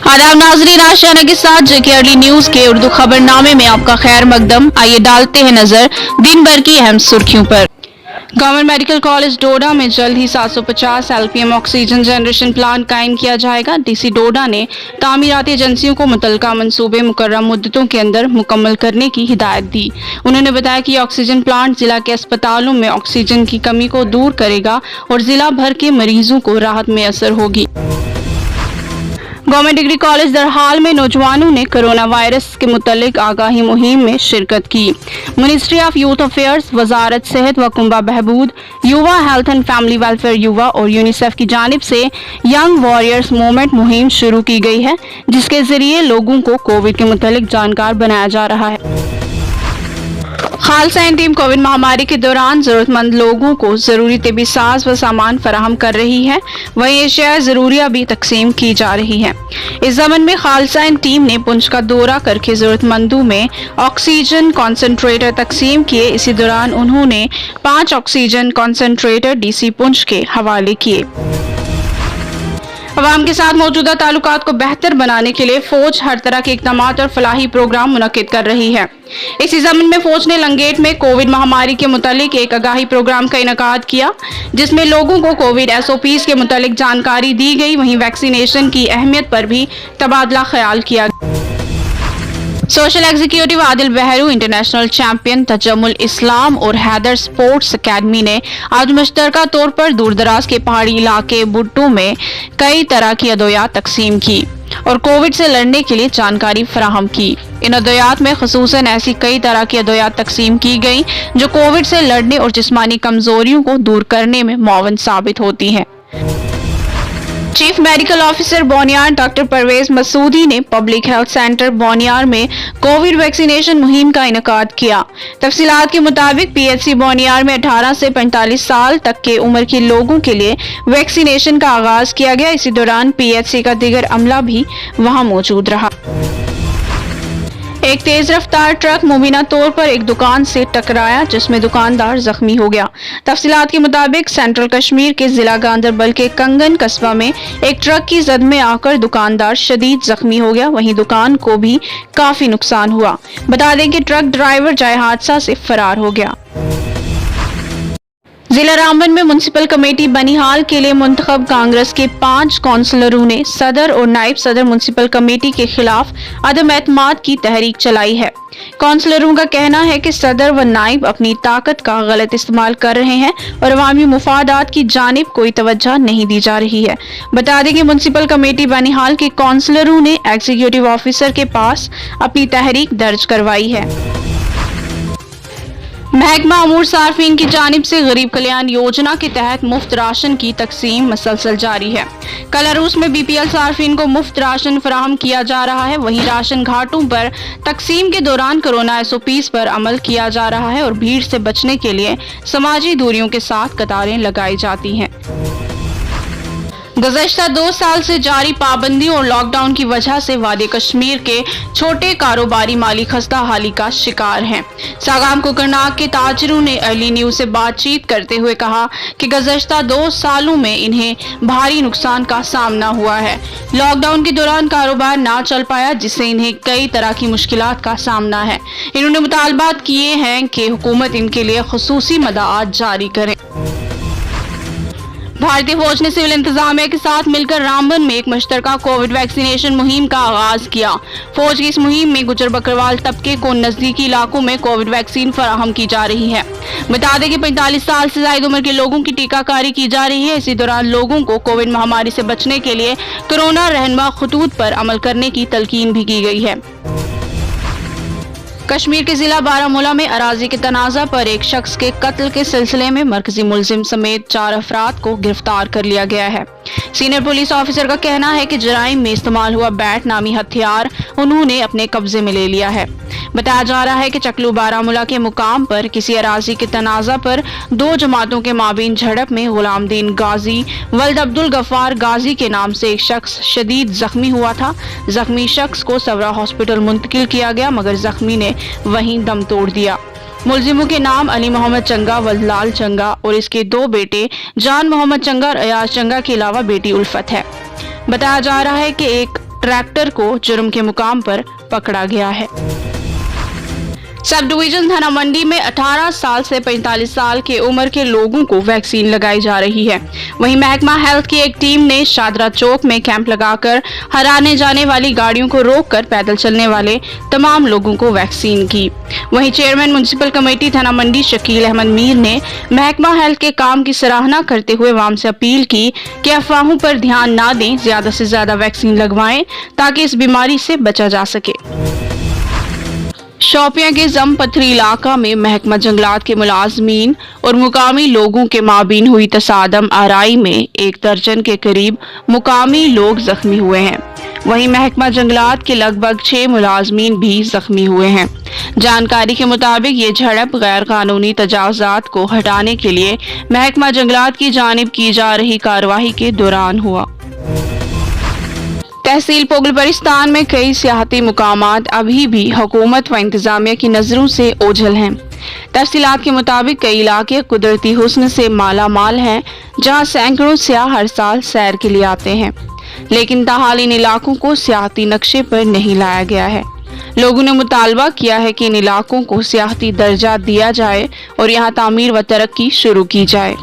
आदाब नाजरीन, आशियाना के साथ जेके अर्ली न्यूज के उर्दू खबरनामे में आपका खैर मकदम। आइए डालते हैं नजर दिन भर की अहम सुर्खियों पर। गवर्नमेंट मेडिकल कॉलेज डोडा में जल्द ही 750 एलपीएम ऑक्सीजन जनरेशन प्लांट कायम किया जाएगा। डीसी डोडा ने तामीराती एजेंसियों को मुतल्लिका मंसूबे मुकर्रर मुद्दतों के अंदर मुकम्मल करने की हिदायत दी। उन्होंने बताया कि ऑक्सीजन प्लांट जिला के अस्पतालों में ऑक्सीजन की कमी को दूर करेगा और जिला भर के मरीजों को राहत मैसर होगी। गवर्नमेंट डिग्री कॉलेज दरहाल में नौजवानों ने कोरोना वायरस के मुतल्लिक आगाही मुहिम में शिरकत की। मिनिस्ट्री ऑफ यूथ अफेयर्स, वजारत सेहत व कुंबा बहबूद, युवा हेल्थ एंड फैमिली वेलफेयर युवा और यूनिसेफ की जानिब से यंग वॉरियर्स मूवमेंट मुहिम शुरू की गई है, जिसके जरिए लोगों को कोविड के मुतल्लिक जानकार बनाया जा रहा है। खालसा टीम कोविड महामारी के दौरान जरूरतमंद लोगों को जरूरी तिबी साज व सामान फराहम कर रही है। वहीं एशिया जरूरिया भी तकसीम की जा रही है। इस ज़मन में खालसा टीम ने पुंछ का दौरा करके जरूरतमंदों में ऑक्सीजन कॉन्सेंट्रेटर तकसीम किए। इसी दौरान उन्होंने 5 ऑक्सीजन कॉन्सेंट्रेटर डीसी पुंछ के हवाले किए। अवाम के साथ मौजूदा ताल्लुकात को बेहतर बनाने के लिए फौज हर तरह के इक़दामात और फलाही प्रोग्राम मुनक्किद कर रही है। इसी ज़मीन में फौज ने लंगेट में कोविड महामारी के मुतालिक एक आगाही प्रोग्राम का इनेकाद किया, जिसमें लोगों को कोविड SOPs के मुतालिक जानकारी दी गई। वहीं वैक्सीनेशन की अहमियत पर भी तबादला ख्याल किया। सोशल एग्जीक्यूटिव आदिल बहरू, इंटरनेशनल चैंपियन तजम्मुल इस्लाम और हैदर स्पोर्ट्स अकेडमी ने आज मुश्तरका तौर पर दूर दराज के पहाड़ी इलाके बुट्टू में कई तरह की अदवियात तकसीम की और कोविड से लड़ने के लिए जानकारी फराहम की। इन अदवियात में खसूसन ऐसी कई तरह की अदवियात तकसीम की गई जो कोविड से लड़ने और जिस्मानी कमजोरियों को दूर करने में मुआवन साबित होती हैं। Chief medical officer Boniyar doctor Parvez Masoodi ने पब्लिक हेल्थ सेंटर बोनियार में कोविड वैक्सीनेशन मुहिम का इनेकाद किया। तफसीलात के मुताबिक PHC बोनियार में 18 से 45 साल तक के उम्र के लोगों के लिए वैक्सीनेशन का आगाज किया गया। इसी दौरान PHC का दीगर अमला भी वहां मौजूद रहा। एक तेज रफ्तार ट्रक मुबीना तौर पर एक दुकान से टकराया, जिसमें दुकानदार जख्मी हो गया। तफसीलात के मुताबिक सेंट्रल कश्मीर के जिला गांदरबल के कंगन कस्बा में एक ट्रक की जद में आकर दुकानदार शदीद जख्मी हो गया। वहीं दुकान को भी काफी नुकसान हुआ। बता दें कि ट्रक ड्राइवर जाए हादसा से फरार हो गया। जिला रामबन में म्युनिसिपल कमेटी बनिहाल के लिए मुंतखब कांग्रेस के 5 काउंसलरों ने सदर और नायब सदर म्युनिसिपल कमेटी के खिलाफ अदम एतमाद की तहरीक चलाई है। काउंसलरों का कहना है कि सदर व नायब अपनी ताकत का गलत इस्तेमाल कर रहे हैं और अवामी मुफादात की जानिब कोई तवज्जो नहीं दी जा रही है। बता दें कि म्युनिसिपल कमेटी बनिहाल के काउंसलरों ने एग्जीक्यूटिव ऑफिसर के पास अपनी तहरीक दर्ज करवाई है। महकमा अमूर सार्फिन की जानिब से गरीब कल्याण योजना के तहत मुफ्त राशन की तकसीम मसलसल जारी है। कल अरूस में BPL सार्फिन को मुफ्त राशन फराहम किया जा रहा है। वहीं राशन घाटों पर तकसीम के दौरान कोरोना SOPs पर अमल किया जा रहा है और भीड़ से बचने के लिए समाजी दूरियों के साथ कतारें लगाई जाती हैं। गुज़श्ता 2 साल से जारी पाबंदी और लॉकडाउन की वजह से वादी कश्मीर के छोटे कारोबारी माली खस्ता हाली का शिकार हैं। सागाम कुकरनाग के ताजरों ने अर्ली न्यूज से बातचीत करते हुए कहा कि गुज़श्ता 2 सालों में इन्हें भारी नुकसान का सामना हुआ है। लॉकडाउन के दौरान कारोबार ना चल पाया, जिससे इन्हें कई तरह की मुश्किलात का सामना है। इन्होंने मुतालबात किए हैं कि हुकूमत इनके लिए खुसूसी मदद जारी करे। भारतीय फौज ने सिविल इंतजामिया के साथ मिलकर रामबन में एक मुश्तरका कोविड वैक्सीनेशन मुहिम का आगाज किया। फौज की इस मुहिम में गुजर बकरवाल तबके को नजदीकी इलाकों में कोविड वैक्सीन फराहम की जा रही है। बता दें कि 45 साल से ज्यादा उम्र के लोगों की टीकाकारी की जा रही है। इसी दौरान लोगों को कोविड महामारी से बचने के लिए कोरोना रहनुमा खतूत पर अमल करने की तलकीन भी की गई है। कश्मीर के जिला बारामूला में अराजी के तनाज़ा पर एक शख्स के कत्ल के सिलसिले में मरकजी मुलजिम समेत 4 अफराद को गिरफ्तार कर लिया गया है। सीनियर पुलिस ऑफिसर का कहना है कि जराइम में इस्तेमाल हुआ बैट नामी हथियार उन्होंने अपने कब्जे में ले लिया है। बताया जा रहा है कि चकलू बारामूला के मुकाम पर किसी अराजी के तनाज़ा पर 2 जमातों के माबीन झड़प में गुलामदीन गाजी वल्द अब्दुल गफ्फार गाजी के नाम से एक शख्स शदीद जख्मी हुआ था। जख्मी शख्स को सवरा हॉस्पिटल मुंतकिल किया गया, मगर जख्मी ने वहीं दम तोड़ दिया। मुलजिमों के नाम अली मोहम्मद चंगा, वल्दलाल चंगा और इसके 2 बेटे जान मोहम्मद चंगा और अयाज चंगा के अलावा बेटी उल्फत है। बताया जा रहा है कि एक ट्रैक्टर को जुर्म के मुकाम पर पकड़ा गया है। सब डिवीजन थाना मंडी में 18 साल से 45 साल की उम्र के लोगों को वैक्सीन लगाई जा रही है। वहीं महकमा हेल्थ की एक टीम ने शादरा चौक में कैंप लगाकर हर आने जाने वाली गाड़ियों को रोककर पैदल चलने वाले तमाम लोगों को वैक्सीन की। वहीं चेयरमैन म्युनिसिपल कमेटी थाना मंडी शकील अहमद मीर ने महकमा हेल्थ के काम की सराहना करते हुए आवाम से अपील की कि अफवाहों पर ध्यान ना दें, ज्यादा से ज्यादा वैक्सीन लगवाएं ताकि इस बीमारी से बचा जा सके। शोपियां के जम पथरी इलाका में महकमा जंगलात के मुलाजमीन और मुकामी लोगों के माबीन हुई तसादम आराई में 1 दर्जन के करीब मुकामी लोग जख्मी हुए हैं। वहीं महकमा जंगलात के लगभग 6 मुलाजमीन भी जख्मी हुए हैं। जानकारी के मुताबिक ये झड़प गैर कानूनी तजावुजात को हटाने के लिए महकमा जंगलात की जानिब की जा रही कार्रवाई के दौरान हुआ। तहसील पोगलबरिस्तान में कई सियाहती मुकामात अभी भी हुकूमत व इंतजामिया की नजरों से ओझल हैं। तफसीलात के मुताबिक कई इलाके कुदरती हुस्न से माला माल हैं, जहां सैकड़ों सियाह हर साल सैर के लिए आते हैं, लेकिन ताहाल इन इलाकों को सियाहती नक्शे पर नहीं लाया गया है। लोगों ने मुतालबा किया है कि इन इलाकों को सियाहती दर्जा दिया जाए और यहाँ तामीर व तरक्की शुरू की जाए।